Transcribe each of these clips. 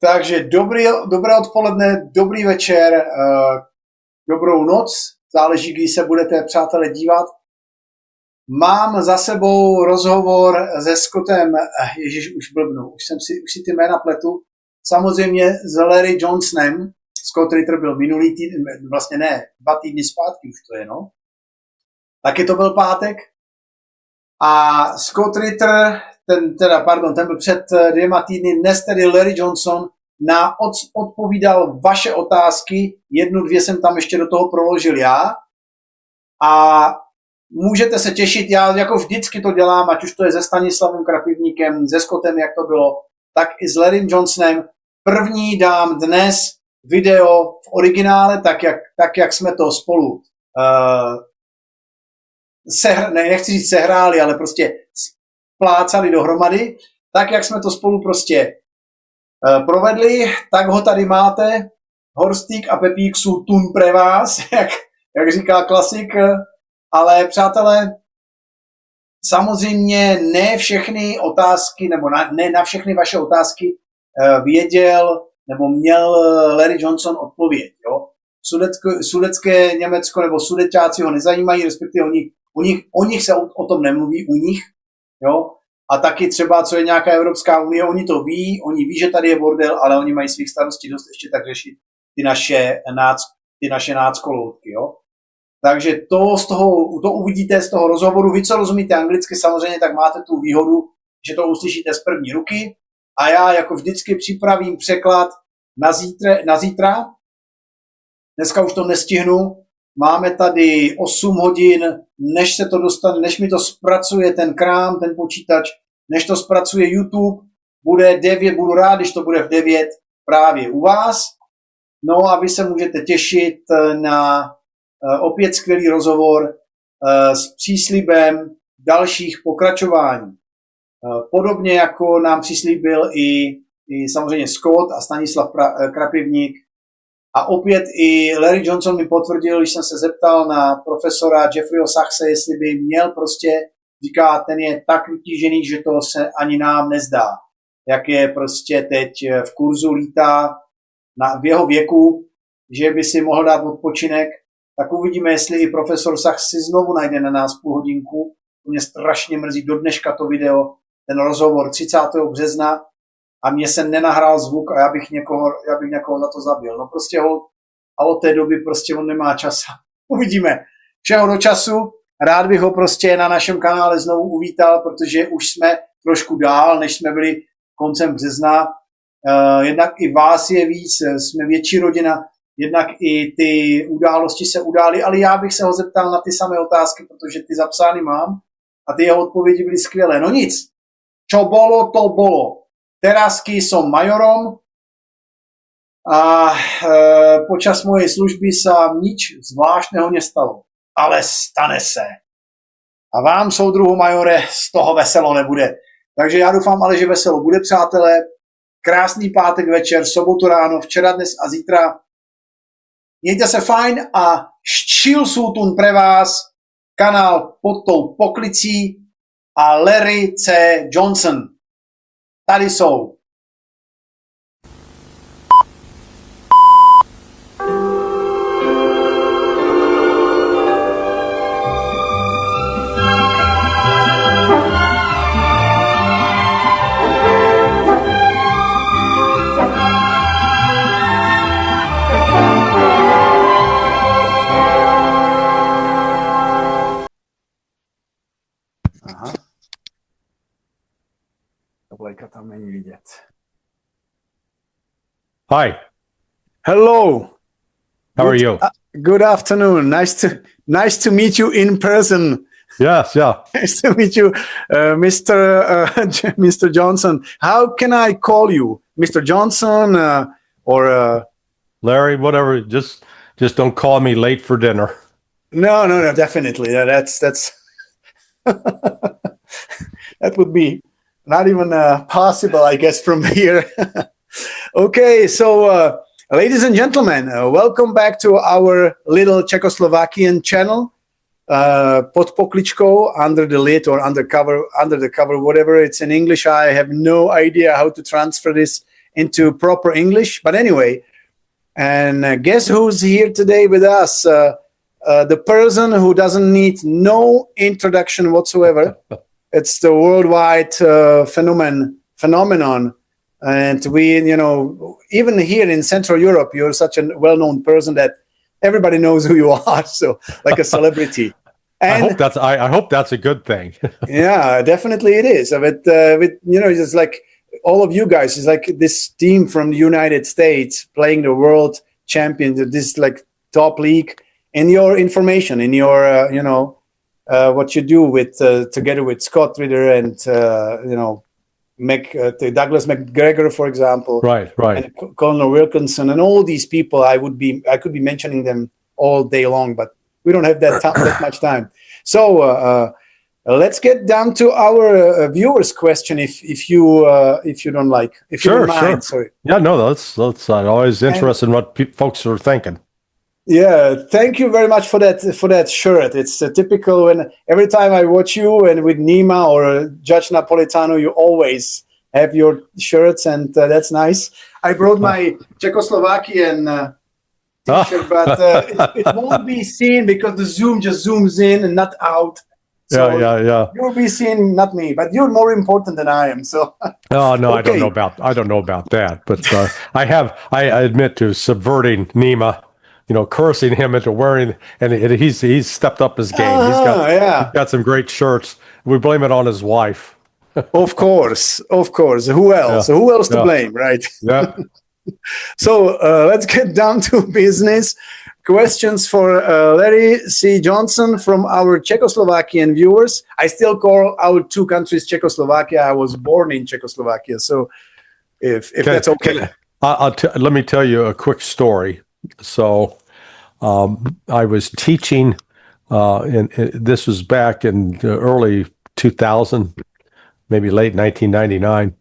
Takže dobré odpoledne, dobrý večer, dobrou noc, záleží, kdy se budete, přátelé, dívat. Mám za sebou rozhovor se Scottem, ježiš, už blbnu, už si ty jména pletu, samozřejmě s Larry Johnsonem. Scott Ritter byl minulý týden, vlastně ne, 2 týdny zpátky už to je, no. Taky to byl pátek. A Scott Ritter, ten byl před 2 týdny, dnes tedy Larry Johnson odpovídal vaše otázky, 1, 2 jsem tam ještě do toho proložil já. A můžete se těšit, já jako vždycky to dělám, ať už to je se Stanislavem Krapivníkem, se Scottem, jak to bylo, tak i s Larrym Johnsonem. První dám dnes video v originále, tak jak jsme to spolu nechci říct sehráli, ale prostě splácali dohromady, tak jak jsme to spolu prostě provedli, tak ho tady máte. Horstík a Pepík jsou tun pre vás, jak říká klasik. Ale přátelé, samozřejmě ne všechny otázky, nebo ne na všechny vaše otázky věděl, nebo měl Larry Johnson odpověď. Jo? Sudecké Německo nebo Sudeťáci ho nezajímají, respektive o nich se o tom nemluví, u nich. Jo? A taky třeba, co je nějaká Evropská unie, oni to ví, oni ví, že tady je bordel, ale oni mají svých starostí dost ještě tak řešit ty naše náckoloutky. Jo? Takže to uvidíte z toho rozhovoru. Vy, co rozumíte anglicky, samozřejmě, tak máte tu výhodu, že to uslyšíte z první ruky. A já jako vždycky připravím překlad na zítra. Dneska už to nestihnu. Máme tady 8 hodin, než se to dostane, než mi to zpracuje ten krám, ten počítač, než to zpracuje YouTube, bude 9, budu rád, když to bude v 9 právě u vás. No a vy se můžete těšit na opět skvělý rozhovor s příslibem dalších pokračování. Podobně jako nám přislíbil i samozřejmě Scott a Stanislav Krapivník. A opět i Larry Johnson mi potvrdil, když jsem se zeptal na profesora Jeffreyho Sachse, jestli by měl prostě, říká, ten je tak vytížený, že to se ani nám nezdá. Jak je prostě teď v kurzu lítá v jeho věku, že by si mohl dát odpočinek, tak uvidíme, jestli i profesor Sachs si znovu najde na nás půl hodinku. To mě strašně mrzí do dneška to video, ten rozhovor 30. března a mně se nenahrál zvuk a já bych někoho za to zabil. No prostě a od té doby prostě on nemá čas. Uvidíme. Všeho do času. Rád bych ho prostě na našem kanále znovu uvítal, protože už jsme trošku dál, než jsme byli koncem března. Jednak i vás je víc, jsme větší rodina, jednak i ty události se udály, ale já bych se ho zeptal na ty samé otázky, protože ty zapsány mám a ty jeho odpovědi byly skvělé. No nic, čo bolo, to bolo. Terasky som majorom a počas mojej služby sa nič zvláštneho nestalo. Ale stane se. A vám, soudruhu majore, z toho veselo nebude. Takže já doufám ale, že veselo bude, přátelé. Krásný pátek večer, sobotu ráno, včera, dnes a zítra. Mějte se fajn a ščil sú tun pre vás kanál pod tou poklicí a Larry C. Johnson. Tady jsou. Aha. Tablejka tam není vidět. Hi. Hello. How are you? Good afternoon. Nice to meet you in person. Yes, yeah. Nice to meet you, Mr. Johnson. How can I call you, Mr. Johnson, or Larry? Whatever. Just don't call me late for dinner. No, definitely. That's that would be not even possible, I guess, from here. Okay, so ladies and gentlemen, welcome back to our little Czechoslovakian channel, Pod Pokličkou, under the lid or under the cover, whatever it's in English. I have no idea how to transfer this into proper English. But anyway, and guess who's here today with us? The person who doesn't need no introduction whatsoever. It's the worldwide phenomenon. And we, even here in Central Europe, you're such a well-known person that everybody knows who you are. So like a celebrity. And I hope that's a good thing. Yeah, definitely it is. With it's like all of you guys, it's like this team from the United States playing the world champion, this like top league. In your information, in your what you do with together with Scott Ritter and Douglas McGregor, for example, right, and Colonel Wilkinson, and all these people. I could be mentioning them all day long, but we don't have that much time. So let's get down to our viewers' question, if you don't like, if you don't mind. Sorry. Yeah, no, that's always interested in what folks are thinking. Yeah, thank you very much for that shirt. It's typical when every time I watch you and with Nima or Judge Napolitano, you always have your shirts, and that's nice. I brought my Czechoslovakian t-shirt, but it won't be seen because the Zoom just zooms in and not out. So yeah. You'll be seeing not me, but you're more important than I am. So. Oh no, Okay. I don't know about that, but I admit to subverting Nima. Cursing him into wearing, and he's stepped up his game. He's got some great shirts. We blame it on his wife. Of course. Who else? Yeah. Who else to blame, right? Yeah. So let's get down to business. Questions for Larry C. Johnson from our Czechoslovakian viewers. I still call our two countries Czechoslovakia. I was born in Czechoslovakia, so if that's okay. Let me tell you a quick story. So I was teaching, and this was back in the early 2000, maybe late 1999.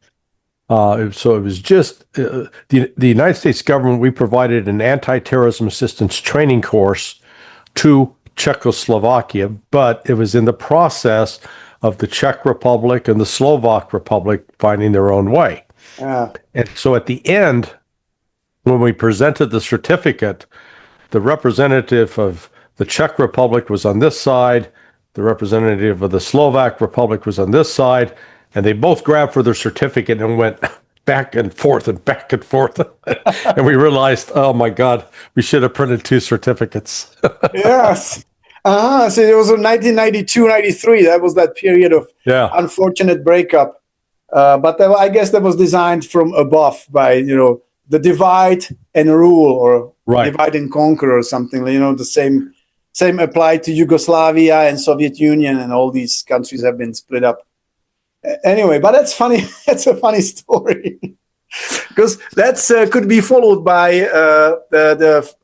So it was just the United States government. We provided an anti-terrorism assistance training course to Czechoslovakia, but it was in the process of the Czech Republic and the Slovak Republic finding their own way. And so at the end, when we presented the certificate, the representative of the Czech Republic was on this side, the representative of the Slovak Republic was on this side, and they both grabbed for their certificate and went back and forth. And we realized, oh my God, we should have printed two certificates. Yes. So it was in 1992, 93. That was that period of unfortunate breakup. But I guess that was designed from above by, the divide and rule, or divide and conquer, or something. The same applied to Yugoslavia and Soviet Union, and all these countries have been split up. Anyway, but that's funny. That's a funny story because that's could be followed by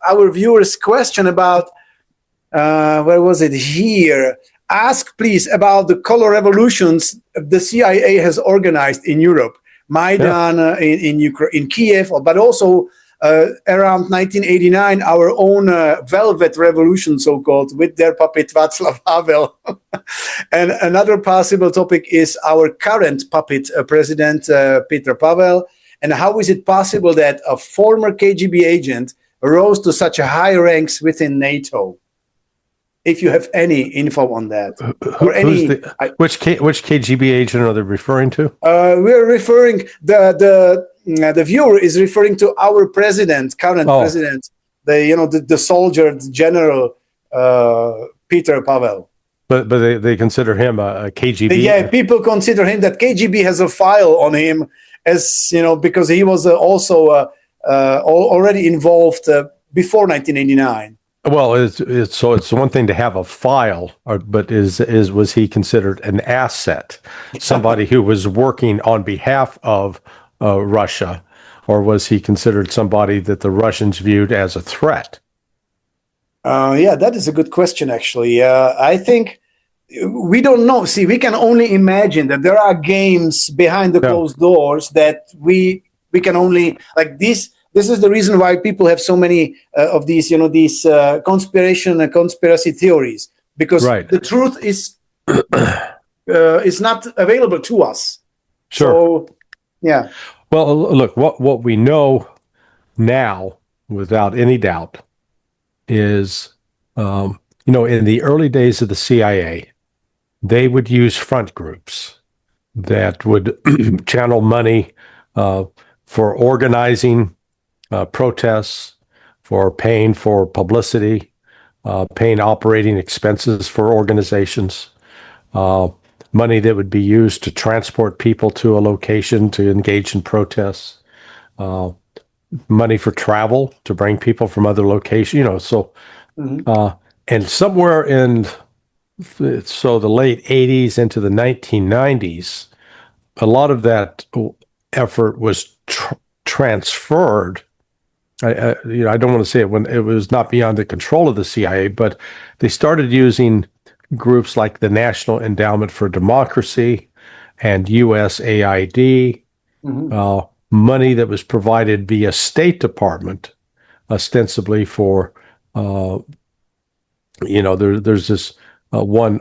our viewers' question about where was it here? Ask please about the color revolutions the CIA has organized in Europe. Maidan in Kiev, but also around 1989, our own Velvet Revolution, so-called, with their puppet Václav Havel. And another possible topic is our current puppet president, Petr Pavel. And how is it possible that a former KGB agent rose to such a high ranks within NATO? If you have any info on that, or any, which KGB agent are they referring to? We're referring the viewer is referring to our president, current president, the soldier, the general Petr Pavel. But they consider him a KGB. Yeah, people consider him that KGB has a file on him, as because he was also already involved before 1989. Well, it's one thing to have a file, but was he considered an asset, somebody who was working on behalf of Russia, or was he considered somebody that the Russians viewed as a threat? Yeah, that is a good question, actually. I think we don't know. See, we can only imagine that there are games behind the closed doors that we can only, like this. This is the reason why people have so many of these, these conspiracy theories, because the truth is not available to us. Sure. So, yeah. Well, look, what we know now, without any doubt, is, in the early days of the CIA, they would use front groups that would channel money for organizing protests, for paying for publicity, paying operating expenses for organizations, money that would be used to transport people to a location to engage in protests, money for travel to bring people from other locations, and somewhere in the late 80s into the 1990s, a lot of that effort was transferred. I don't want to say it when it was not beyond the control of the CIA, but they started using groups like the National Endowment for Democracy and USAID, money that was provided via State Department, ostensibly for, there's this one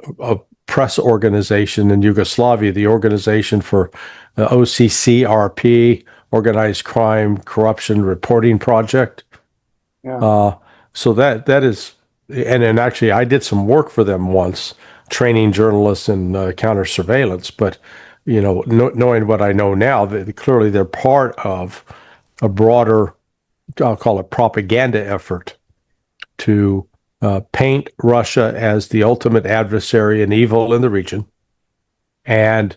press organization in Yugoslavia, the Organization for OCCRP, Organized Crime Corruption Reporting Project. Yeah. So that is, and actually I did some work for them once, training journalists in counter surveillance. But knowing what I know now, clearly they're part of a broader, I'll call it, propaganda effort to paint Russia as the ultimate adversary and evil in the region, and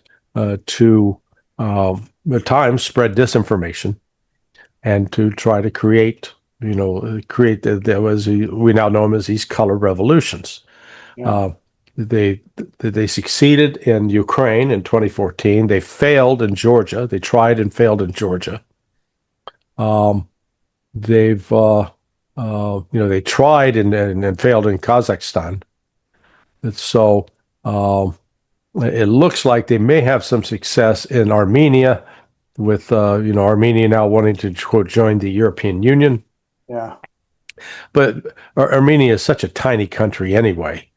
to at times spread disinformation, and to try to create as we now know them as these color revolutions. Yeah. They succeeded in Ukraine in 2014. They failed in Georgia. They tried and failed in Georgia. They tried and failed in Kazakhstan. And so it looks like they may have some success in Armenia, with Armenia now wanting to, quote, join the European Union. Yeah. But Armenia is such a tiny country anyway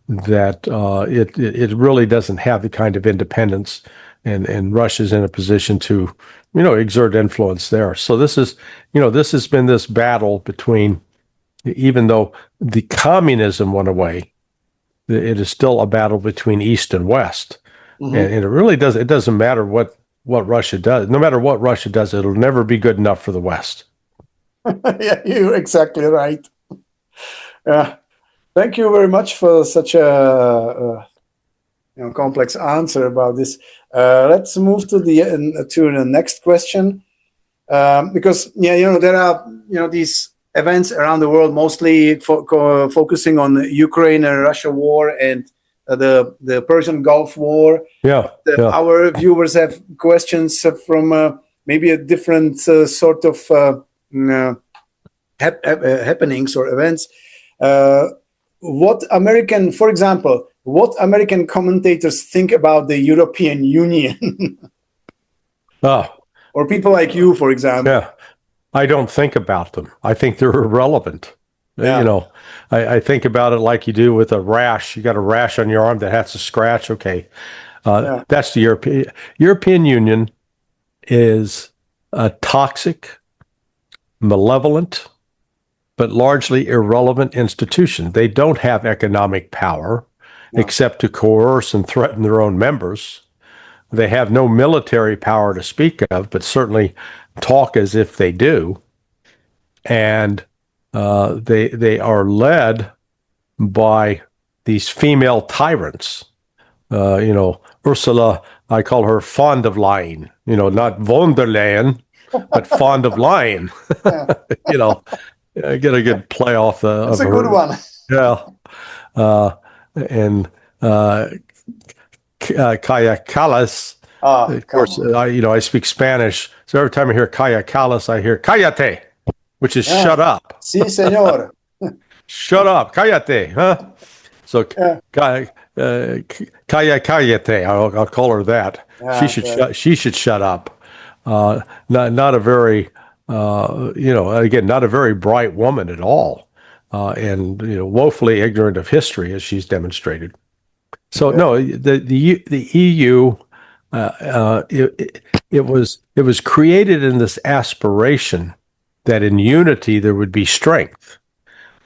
that it really doesn't have the kind of independence, and Russia's in a position to exert influence there. So this has been this battle between, even though the communism went away, it is still a battle between East and West. And it really doesn't matter what Russia does. No matter what Russia does, it'll never be good enough for the West. Yeah, you're exactly right. Yeah. Thank you very much for such a complex answer about this. Let's move to the next question, because there are these events around the world, mostly focusing on the Ukraine and Russia war and the Persian Gulf War. Yeah, Our viewers have questions from maybe a different sort of happenings or events. What American commentators think about the European Union? Or people like you, for example. Yeah, I don't think about them. I think they're irrelevant. Yeah. I think about it like you do with a rash. You got a rash on your arm that has a scratch. Okay. That's the European Union is a toxic, malevolent, but largely irrelevant institution. They don't have economic power except to coerce and threaten their own members. They have no military power to speak of, but certainly talk as if they do. And they are led by these female tyrants. Ursula, I call her fond of lying. Not von der Leyen, but fond of lying. Get a good play off the. That's a good one. Yeah, and Kaya Callas. Of course, I speak Spanish, so every time I hear Kaya Callas, I hear "cállate," which is shut up. Sí, señor. Shut up, cállate, huh? So Kaya cállate. I'll call her that. Yeah, she should shut up. Not a very again, not a very bright woman at all, and woefully ignorant of history, as she's demonstrated. So no, the EU, it was created in this aspiration that in unity there would be strength,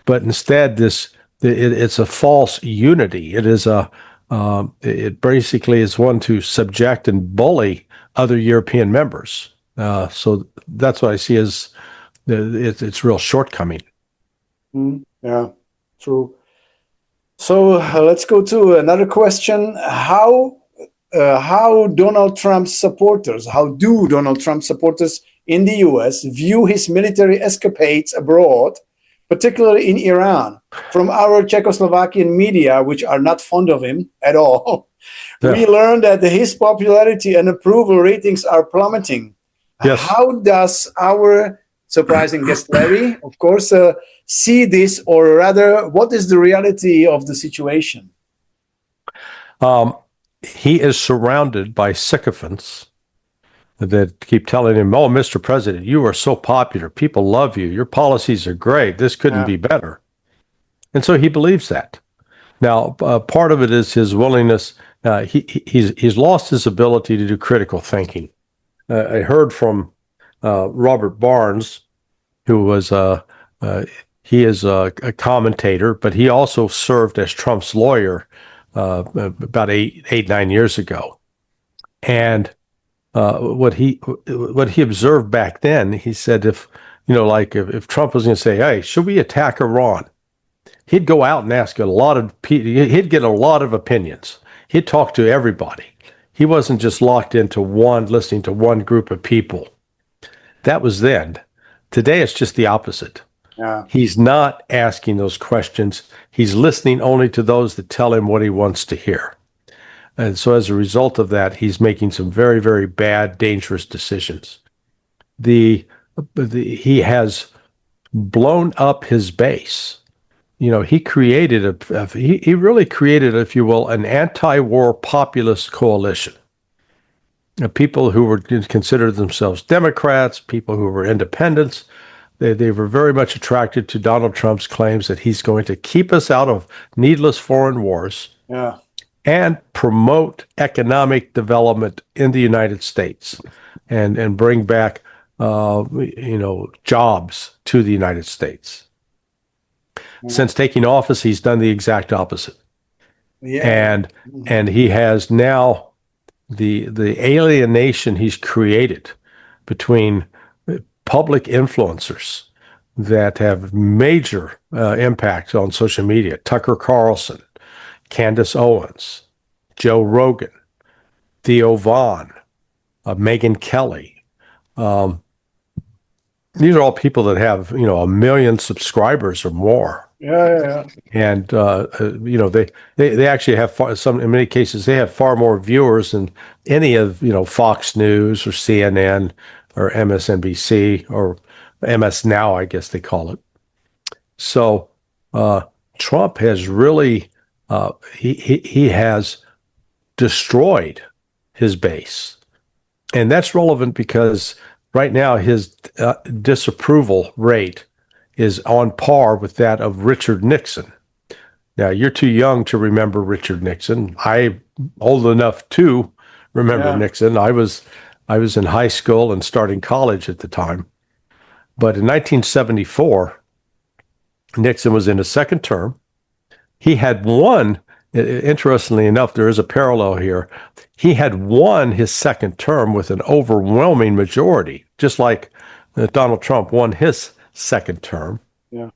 but instead it's a false unity. It is it basically is one to subject and bully other European members. So that's what I see as its real shortcoming. Yeah, true. So let's go to another question. How do Donald Trump supporters in the U.S. view his military escapades abroad, particularly in Iran, from our Czechoslovakian media, which are not fond of him at all? Yeah. We learned that his popularity and approval ratings are plummeting. Yes. How does our surprising guest Larry, of course, see this, or rather, what is the reality of the situation? He is surrounded by sycophants that keep telling him, "Oh, Mr. President, you are so popular. People love you. Your policies are great. This couldn't be better." And so he believes that. Now, part of it is his willingness. He's lost his ability to do critical thinking. I heard from Robert Barnes, who was he is a commentator, but he also served as Trump's lawyer about 9 years ago. And what he observed back then, he said, if Trump was going to say, "Hey, should we attack Iran?" He'd go out and ask he'd get a lot of opinions. He'd talk to everybody. He wasn't just locked into listening to one group of people. That was then. Today, it's just the opposite. Yeah. He's not asking those questions. He's listening only to those that tell him what he wants to hear. And so as a result of that, he's making some very, very bad, dangerous decisions. He has blown up his base. He created he really created, if you will, an anti-war populist coalition. People who were considered themselves Democrats, people who were independents. They were very much attracted to Donald Trump's claims that he's going to keep us out of needless foreign wars. Yeah. And promote economic development in the United States and bring back, jobs to the United States. Yeah. Since taking office, he's done the exact opposite. Yeah. And he has now the alienation he's created between public influencers that have major impact on social media. Tucker Carlson, Candace Owens, Joe Rogan, Theo Vaughn, Megyn Kelly. These are all people that have, 1 million subscribers or more. Yeah. And, they actually have in many cases, they have far more viewers than any of, Fox News or CNN or MSNBC or MS Now, I guess they call it. So Trump has really, he has destroyed his base. And that's relevant because right now his disapproval rate is on par with that of Richard Nixon. Now, you're too young to remember Richard Nixon. I'm old enough to remember Nixon. I was in high school and starting college at the time. But in 1974, Nixon was in his second term. He had won, interestingly enough, there is a parallel here. He had won his second term with an overwhelming majority, just like Donald Trump won his second term. Yeah.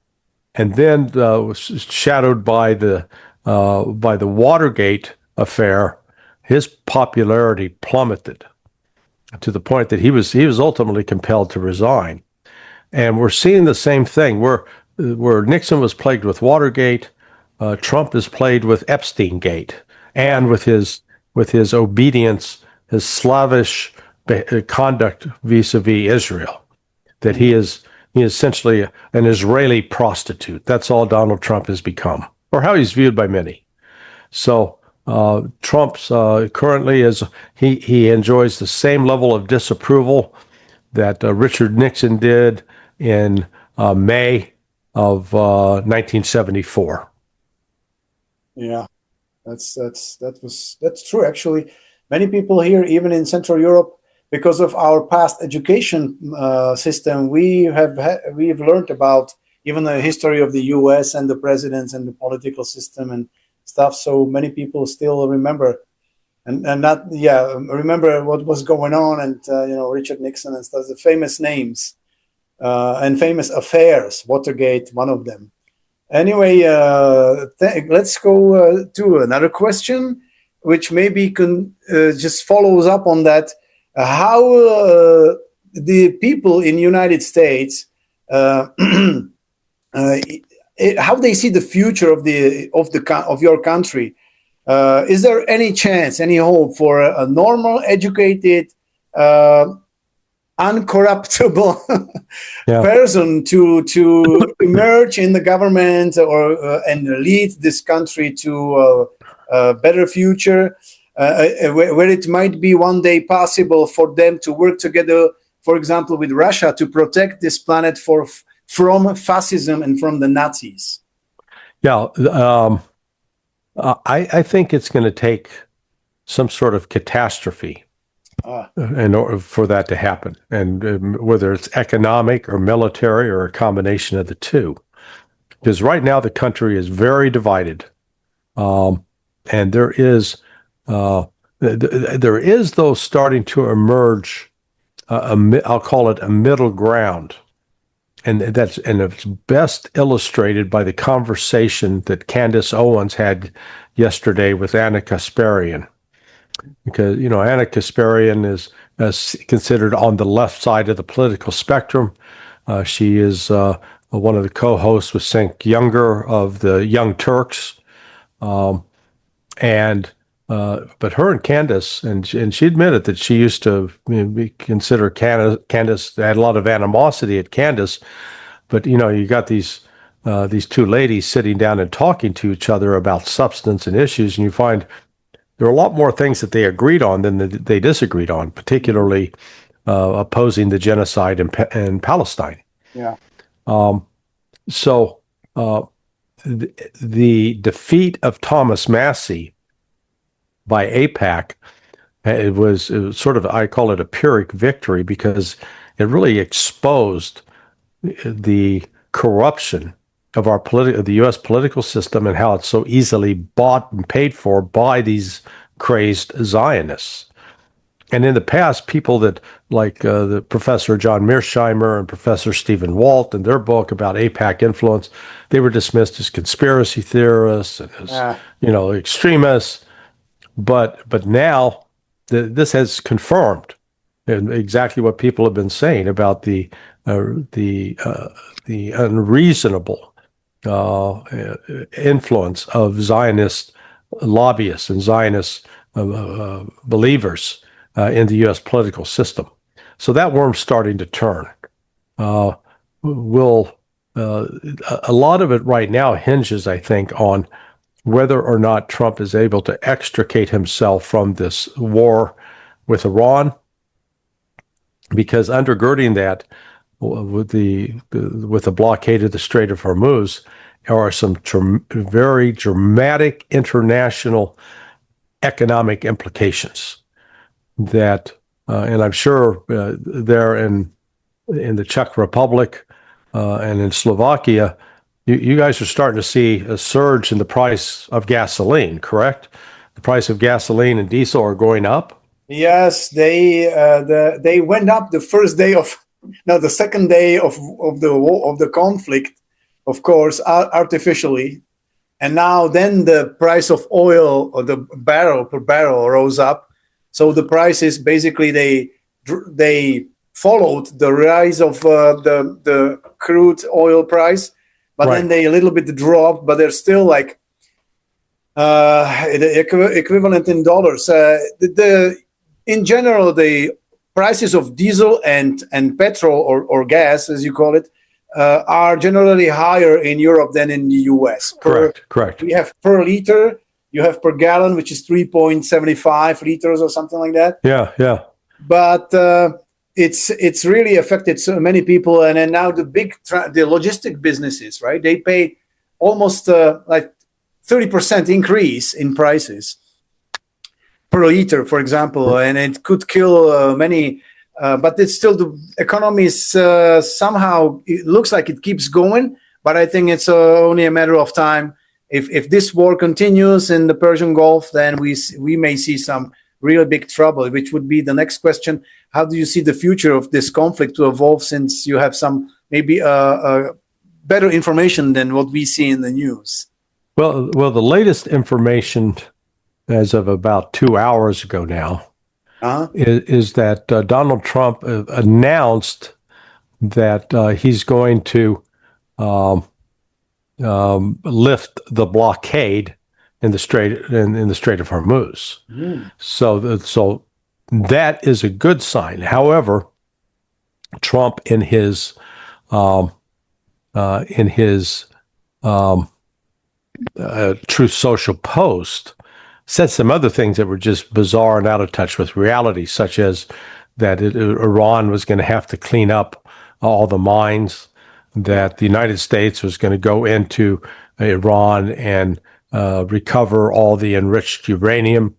And then was shadowed by the Watergate affair. His popularity plummeted to the point that he was ultimately compelled to resign. And we're seeing the same thing where Nixon was plagued with Watergate, Trump is plagued with Epstein-gate, and with his obedience, his slavish conduct vis-a-vis Israel, that he is essentially an Israeli prostitute. That's all Donald Trump has become, or how he's viewed by many. So Trump's currently he enjoys the same level of disapproval that Richard Nixon did in May of 1974. Yeah, that's true. Actually, many people here, even in Central Europe, because of our past education system, we've learned about even the history of the U.S. and the presidents and the political system and stuff. So many people still remember remember what was going on, and Richard Nixon and stuff, the famous names and famous affairs. Watergate, one of them. Anyway, let's go to another question, which maybe just follows up on that. How the people in United States, how they see the future of your country? Is there any chance, any hope for a normal, educated, uncorruptible person to emerge in the government and lead this country to a better future, where it might be one day possible for them to work together, for example, with Russia, to protect this planet from fascism and from the Nazis? Yeah, I think it's going to take some sort of catastrophe in order for that to happen, and whether it's economic or military or a combination of the two. Because right now the country is very divided, and there is though starting to emerge. I'll call it a middle ground. And it's best illustrated by the conversation that Candace Owens had yesterday with Anna Kasparian. Because, Anna Kasparian is considered on the left side of the political spectrum. She is one of the co-hosts with Cenk Uygur of the Young Turks. But her and Candace, and she admitted that she used to consider Candace, had a lot of animosity at Candace, but you got these two ladies sitting down and talking to each other about substance and issues, and you find there are a lot more things that they agreed on than they disagreed on, particularly opposing the genocide in Palestine. Yeah. So the defeat of Thomas Massie by AIPAC, it was sort of, I call it a Pyrrhic victory, because it really exposed the corruption of the U.S. political system and how it's so easily bought and paid for by these crazed Zionists. And in the past, people that, like the Professor John Mearsheimer and Professor Stephen Walt in their book about AIPAC influence, they were dismissed as conspiracy theorists and as, extremists. But now this has confirmed exactly what people have been saying about the unreasonable influence of Zionist lobbyists and Zionist believers in the U.S. political system. So that worm's starting to turn. A lot of it right now hinges, I think, on whether or not Trump is able to extricate himself from this war with Iran, because undergirding that, with the blockade of the Strait of Hormuz, are some very dramatic international economic implications that, and I'm sure there in the Czech Republic and in Slovakia, you guys are starting to see a surge in the price of gasoline, correct? The price of gasoline and diesel are going up. Yes, they went up the second day of the conflict, of course, artificially, and now then the price of oil, or the barrel per barrel, rose up. So the prices basically they followed the rise of the crude oil price. But then they a little bit dropped, but they're still like the equivalent in dollars. In general, the prices of diesel and petrol or gas, as you call it, are generally higher in Europe than in the US. Correct. We have per liter, you have per gallon, which is 3.75 liters or something like that. Yeah. But it's really affected so many people, and then now the logistic businesses, right? They pay almost like 30% increase in prices, per liter, for example, and it could kill many. But it's still, the economy is somehow, it looks like it keeps going, but I think it's only a matter of time. If this war continues in the Persian Gulf, then we may see some really big trouble, which would be the next question. How do you see the future of this conflict to evolve, since you have some maybe better information than what we see in the news? Well, the latest information as of about 2 hours ago now is that Donald Trump announced that he's going to lift the blockade in the Strait of Hormuz. So that is a good sign. However, Trump in his Truth Social post said some other things that were just bizarre and out of touch with reality, such as that Iran was going to have to clean up all the mines, that the United States was going to go into Iran and recover all the enriched uranium.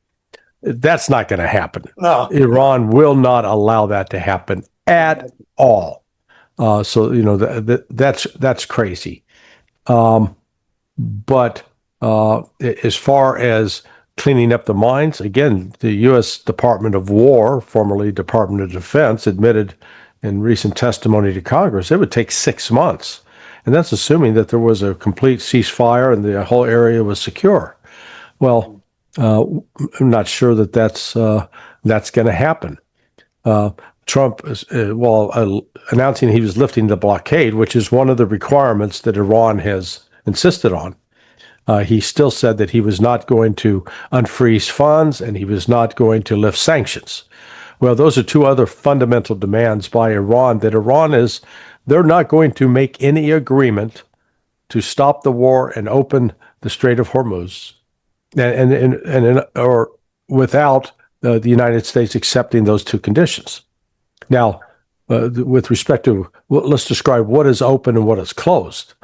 That's not going to happen. No. Iran will not allow that to happen at all. So, you know, that's crazy. But as far as cleaning up the mines, again, the U.S. Department of War, formerly Department of Defense, admitted in recent testimony to Congress it would take 6 months. And that's assuming that there was a complete ceasefire and the whole area was secure. Well, I'm not sure that that's going to happen. Trump, while announcing he was lifting the blockade, which is one of the requirements that Iran has insisted on, he still said that he was not going to unfreeze funds and he was not going to lift sanctions. Well, those are two other fundamental demands by Iran, that they're not going to make any agreement to stop the war and open the Strait of Hormuz, or without the United States accepting those two conditions. Now, with respect to, let's describe what is open and what is closed.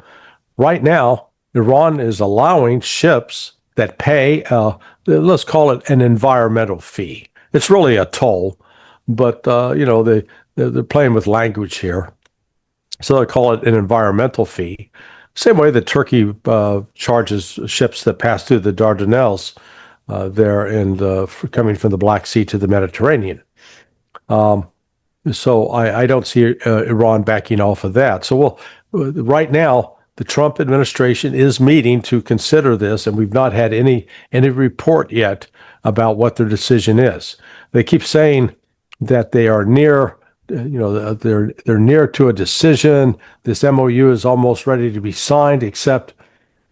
Right now, Iran is allowing ships that pay, let's call it an environmental fee. It's really a toll, but they're playing with language here. So they call it an environmental fee. Same way that Turkey charges ships that pass through the Dardanelles there coming from the Black Sea to the Mediterranean. So I don't see Iran backing off of that. So right now, the Trump administration is meeting to consider this, and we've not had any report yet about what their decision is. They keep saying that they are near, they're near to a decision. This MOU is almost ready to be signed, except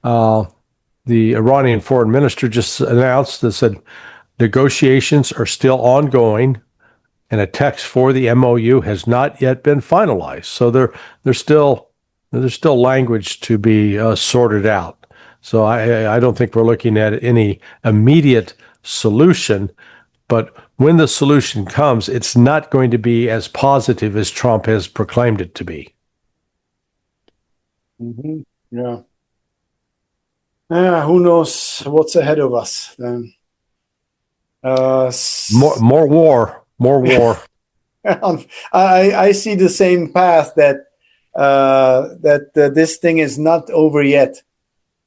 the Iranian foreign minister just announced that said negotiations are still ongoing, and a text for the MOU has not yet been finalized. So there's still language to be sorted out. So I don't think we're looking at any immediate solution, but when the solution comes, it's not going to be as positive as Trump has proclaimed it to be. Mm-hmm. Yeah. Who knows what's ahead of us then? More war. I see the same path that this thing is not over yet.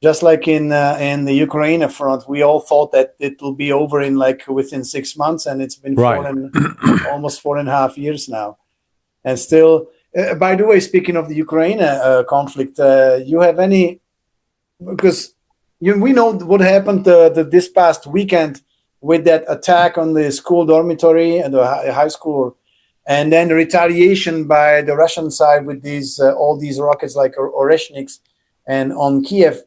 Just like in the Ukraine front, we all thought that it will be over within 6 months, and it's been almost 4.5 years now. And still, by the way, speaking of the Ukraine conflict, you have any? Because we know what happened this past weekend with that attack on the school dormitory and the high school, and then the retaliation by the Russian side with all these rockets like Oreshniks and on Kiev.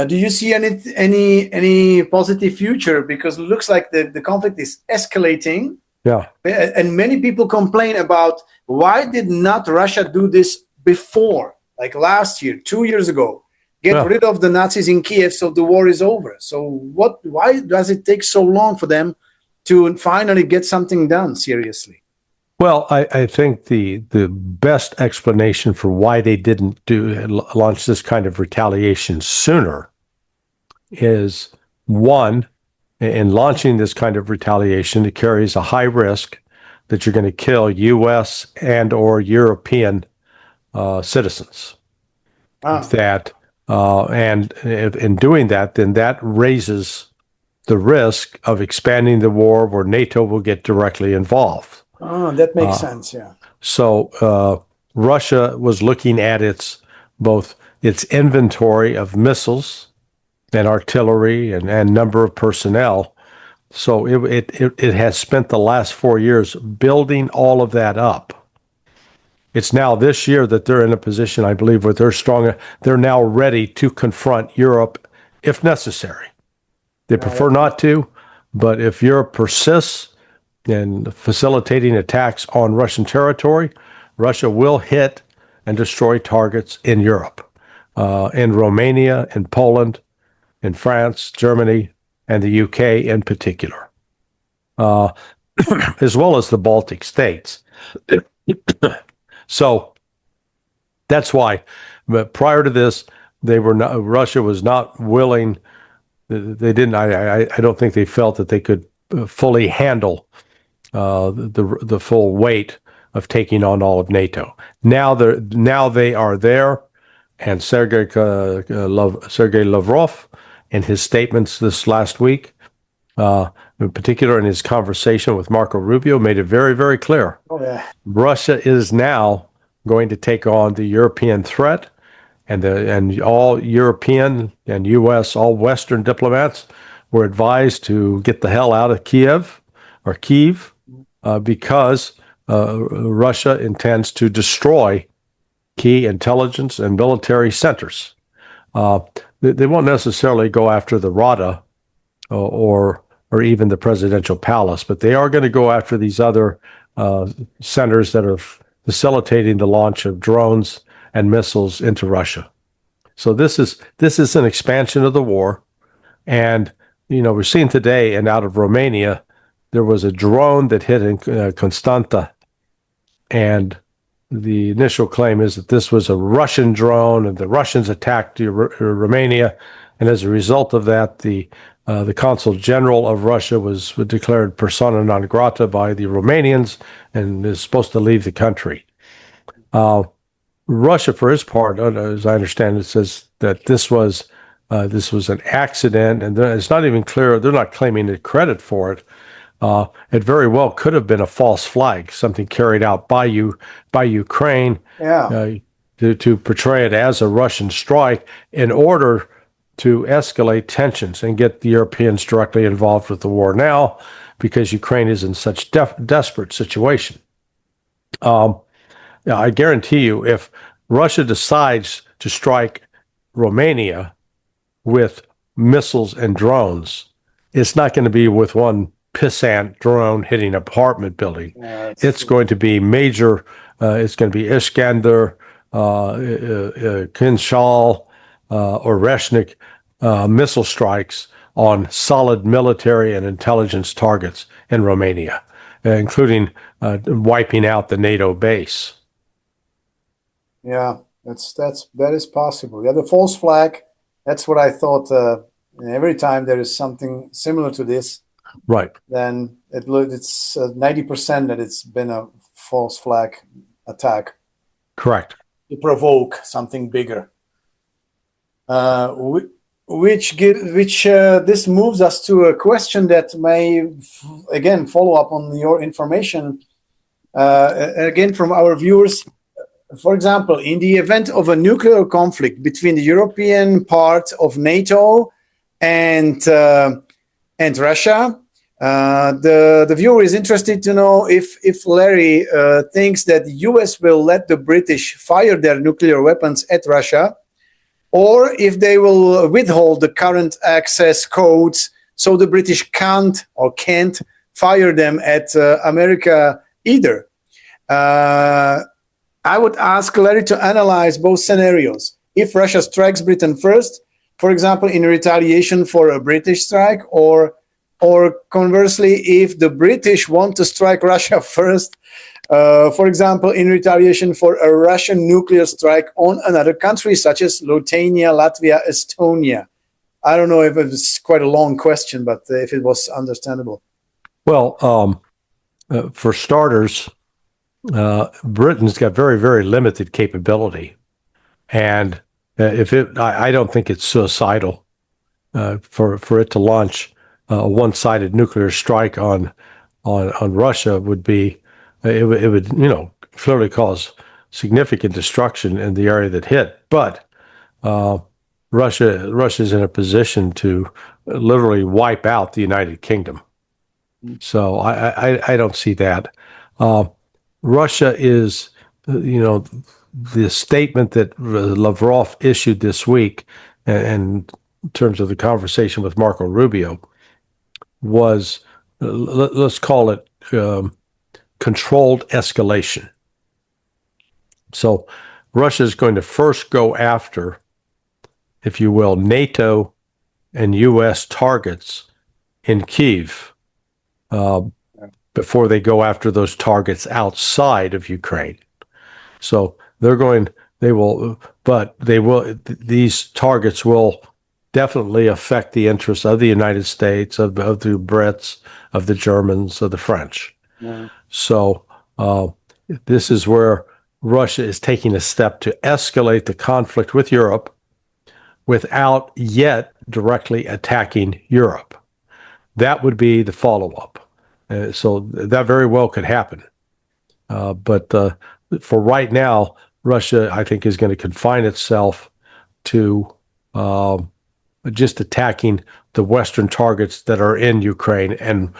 Do you see any positive future? Because it looks like the conflict is escalating. Yeah. And many people complain about why did not Russia do this before, like last year, 2 years ago? Get rid of the Nazis in Kiev so the war is over. So why does it take so long for them to finally get something done seriously? Well, I think the best explanation for why they didn't launch this kind of retaliation sooner is, one, in launching this kind of retaliation, it carries a high risk that you're going to kill U.S. and or European citizens. And if, in doing that, then that raises the risk of expanding the war where NATO will get directly involved. Oh, that makes sense, yeah. So Russia was looking at both its inventory of missiles and artillery and number of personnel. So it has spent the last 4 years building all of that up. It's now this year that they're in a position, I believe, where they're stronger. They're now ready to confront Europe if necessary. They prefer not to, but if Europe persists in facilitating attacks on Russian territory, Russia will hit and destroy targets in Europe, in Romania, in Poland, in France, Germany, and the UK in particular, as well as the Baltic states. So that's why. But prior to this, Russia was not willing. They didn't. I don't think they felt that they could fully handle the full weight of taking on all of NATO. Now they are there, and Sergei Lavrov, in his statements this last week, in particular in his conversation with Marco Rubio, made it very, very clear. Russia is now going to take on the European threat, and all European and U.S., all Western diplomats were advised to get the hell out of Kiev, because Russia intends to destroy key intelligence and military centers. They won't necessarily go after the Rada or even the presidential palace, but they are going to go after these other centers that are facilitating the launch of drones and missiles into Russia. So this is an expansion of the war, and we're seeing today, and out of Romania, there was a drone that hit in Constanta, and the initial claim is that this was a Russian drone, and the Russians attacked Romania, and as a result of that, the consul general of Russia was declared persona non grata by the Romanians and is supposed to leave the country. Russia, for its part, as I understand it, says that this was an accident, and it's not even clear. They're not claiming the credit for it. It very well could have been a false flag, something carried out by Ukraine to portray it as a Russian strike in order to escalate tensions and get the Europeans directly involved with the war now, because Ukraine is in such desperate situation. I guarantee you, if Russia decides to strike Romania with missiles and drones, it's not going to be with one pissant drone hitting an apartment building. It's going to be major. It's going to be Iskander, Kinshal, or Reshnik missile strikes on solid military and intelligence targets in Romania, including wiping out the NATO base. Yeah, that is possible. Yeah, the false flag. That's what I thought. Every time there is something similar to this, right? Then it's 90% that it's been a false flag attack. Correct. To provoke something bigger. Which this moves us to a question that may again follow up on your information. Again from our viewers. For example, in the event of a nuclear conflict between the European part of NATO and Russia, the viewer is interested to know if Larry thinks that the US will let the British fire their nuclear weapons at Russia, or if they will withhold the current access codes so the British can't fire them at America either. I would ask Larry to analyze both scenarios. If Russia strikes Britain first, for example, in retaliation for a British strike, or conversely, if the British want to strike Russia first, for example, in retaliation for a Russian nuclear strike on another country, such as Lithuania, Latvia, Estonia. I don't know if it was quite a long question, but if it was understandable. Well, for starters, Britain's got very, very limited capability. And I don't think it's suicidal for it to launch a one-sided nuclear strike on Russia would be, it would, clearly cause significant destruction in the area that hit. But Russia's in a position to literally wipe out the United Kingdom. So I don't see that. Russia is, the statement that Lavrov issued this week, and in terms of the conversation with Marco Rubio, was, let's call it controlled escalation. So Russia is going to first go after, if you will, NATO and U.S. targets in Kyiv before they go after those targets outside of Ukraine. So these targets will definitely affect the interests of the United States, of the Brits, of the Germans, of the French. Yeah. So this is where Russia is taking a step to escalate the conflict with Europe without yet directly attacking Europe. That would be the follow-up. So that very well could happen. But for right now, Russia, I think, is going to confine itself to just attacking the Western targets that are in Ukraine and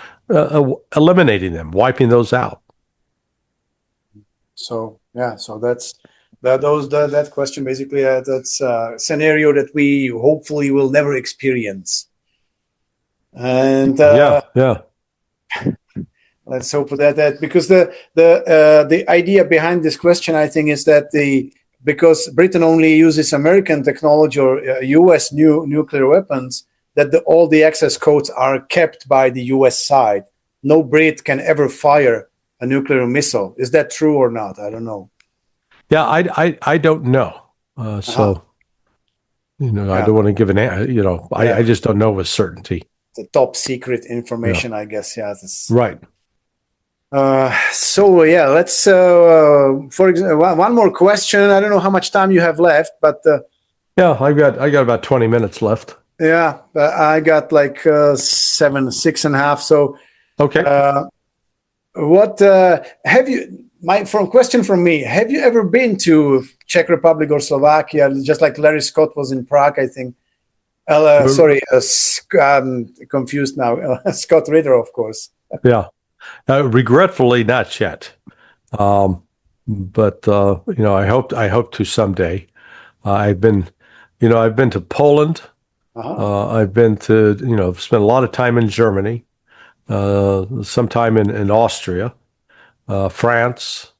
eliminating them, wiping those out. So that's that question basically. That's a scenario that we hopefully will never experience. And yeah. Let's hope for that because the idea behind this question, I think, is that because Britain only uses American technology or U.S. nuclear weapons, that all the access codes are kept by the U.S. side. No Brit can ever fire a nuclear missile. Is that true or not? I don't know. Yeah, I don't know. So, I don't want to give I just don't know with certainty. The top secret information, I guess. Yeah. Right. Let's for example, one more question. I don't know how much time you have left, but I got about 20 minutes left. Yeah, I got like 6 and a half. So okay. What have you? Question from me: have you ever been to Czech Republic or Slovakia? Just like Larry Scott was in Prague, I think. I'm confused now. Scott Ritter, of course. Yeah. Regretfully, not yet. But I hope to someday. I've been to Poland. I've been to, spent a lot of time in Germany, some time in Austria, France,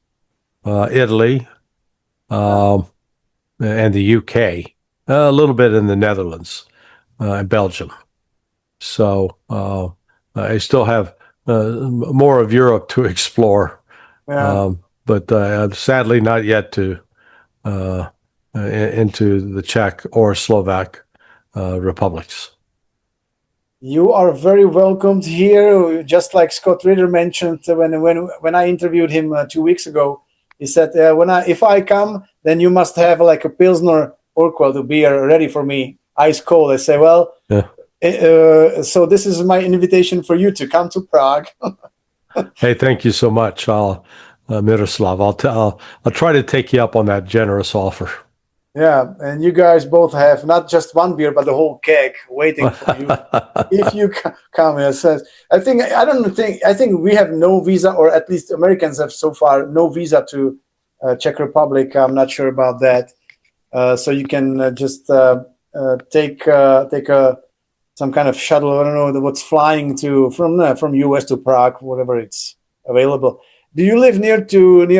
Italy, and the UK, a little bit in the Netherlands, and Belgium. So I still have more of Europe to explore, but sadly not yet to into the Czech or Slovak republics. You are very welcomed here. Just like Scott Ritter mentioned when I interviewed him 2 weeks ago, he said, if I come, then you must have like a Pilsner Urquell, the beer ready for me, ice cold. I say, well. Yeah. So this is my invitation for you to come to Prague. Hey, thank you so much, Miroslav. I'll try to take you up on that generous offer. Yeah, and you guys both have not just one beer, but the whole keg waiting for you if you come. I think we have no visa, or at least Americans have so far no visa to Czech Republic. I'm not sure about that. So you can just take some kind of shuttle. I don't know what's flying from US to Prague, whatever it's available. Do you live near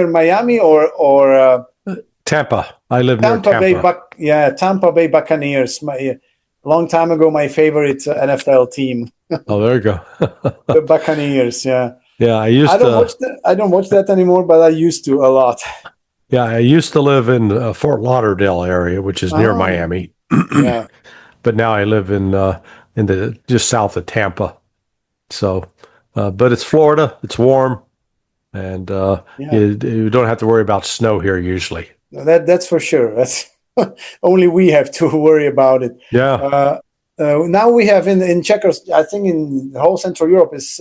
Miami or Tampa? I live near Tampa. Tampa Bay Buccaneers. A long time ago, my favorite NFL team. Oh, there you go. The Buccaneers. Yeah. Yeah, I don't watch that anymore, but I used to a lot. Yeah, I used to live in Fort Lauderdale area, which is near Miami. Yeah. but now I live in the just south of Tampa. So, but it's Florida. It's warm, and you don't have to worry about snow here usually. That's for sure. That's only we have to worry about it. Yeah. Now we have in Czechos, I think in the whole Central Europe is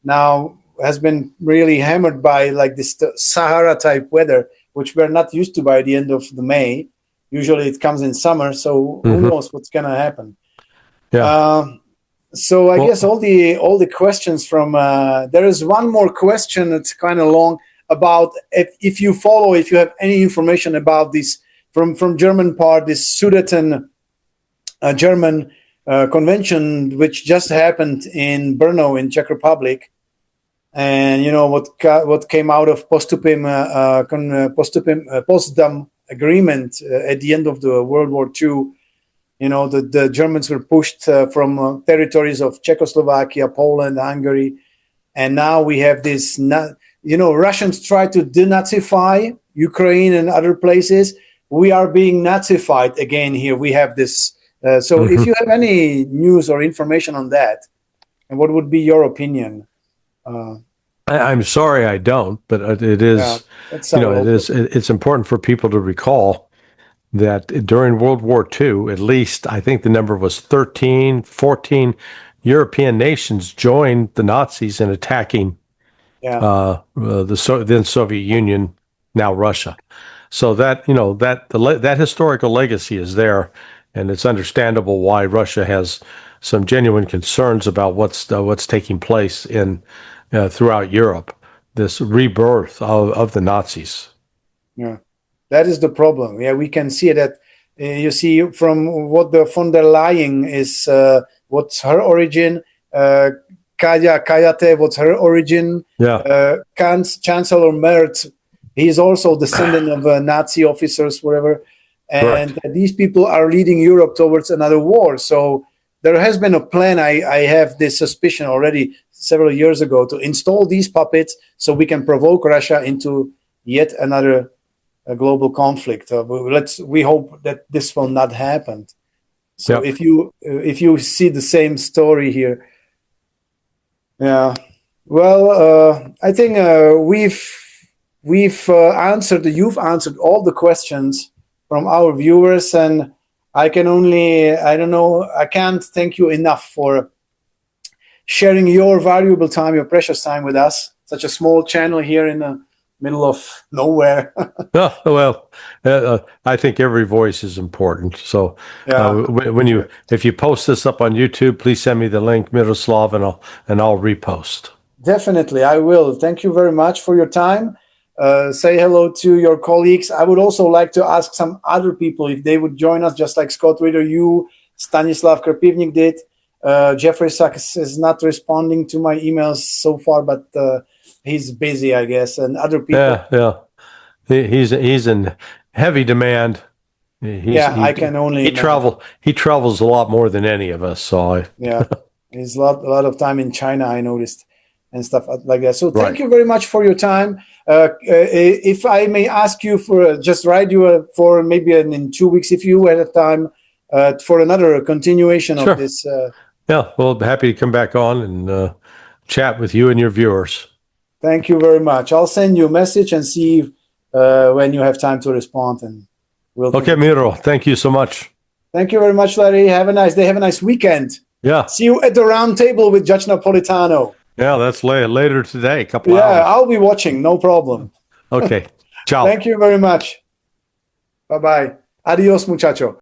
now has been really hammered by like this Sahara type weather, which we're not used to by the end of the May. Usually it comes in summer, so who knows what's gonna happen. Yeah. So I guess all the questions from there is one more question that's kind of long about if you have any information about this from German part, this Sudeten German convention which just happened in Brno in Czech Republic, and you know what came out of Potsdam agreement at the end of the World War II. You know, the Germans were pushed from territories of Czechoslovakia, Poland, Hungary, and now we have this. Russians try to denazify Ukraine and other places. We are being Nazified again here. We have this. So if you have any news or information on that, and what would be your opinion? I'm sorry I don't, but it is, it's important for people to recall that during World War II, at least, I think the number was 14 European nations joined the Nazis in attacking the then Soviet Union, now Russia. So that historical legacy is there, and it's understandable why Russia has some genuine concerns about what's taking place in throughout Europe, this rebirth of the Nazis. Yeah, that is the problem. Yeah, we can see that. You see from what the von der Leyen is, what's her origin. Kayate, what's her origin. Yeah. Chancellor Merz, he is also descendant of Nazi officers, whatever. And these people are leading Europe towards another war. So there has been a plan. I have this suspicion already several years ago to install these puppets so we can provoke Russia into yet another global conflict. We hope that this will not happen. So if you see the same story here, well, I think you've answered all the questions from our viewers, and I can't thank you enough for sharing your valuable time, your precious time with us. Such a small channel here in the middle of nowhere. I think every voice is important. So if you post this up on YouTube, please send me the link, Miroslav, and I'll repost. Definitely, I will. Thank you very much for your time. Say hello to your colleagues. I would also like to ask some other people if they would join us, just like Scott Reader, you, Stanislav Krpivnik did. Jeffrey Sachs is not responding to my emails so far, but he's busy, I guess, and other people. Yeah. He's in heavy demand. I can only. He travels a lot more than any of us. So he's a lot of time in China, I noticed, and stuff like that. So thank you very much for your time. If I may ask you just write you for maybe in 2 weeks, if you have time, for another continuation of this. Well, happy to come back on and chat with you and your viewers. Thank you very much. I'll send you a message and see when you have time to respond. And we'll. Okay, Miro. Thank you so much. Thank you very much, Larry. Have a nice day. Have a nice weekend. Yeah. See you at the round table with Judge Napolitano. Yeah, that's later today. A couple hours. Yeah, I'll be watching. No problem. Okay. Ciao. Thank you very much. Bye-bye. Adios, muchacho.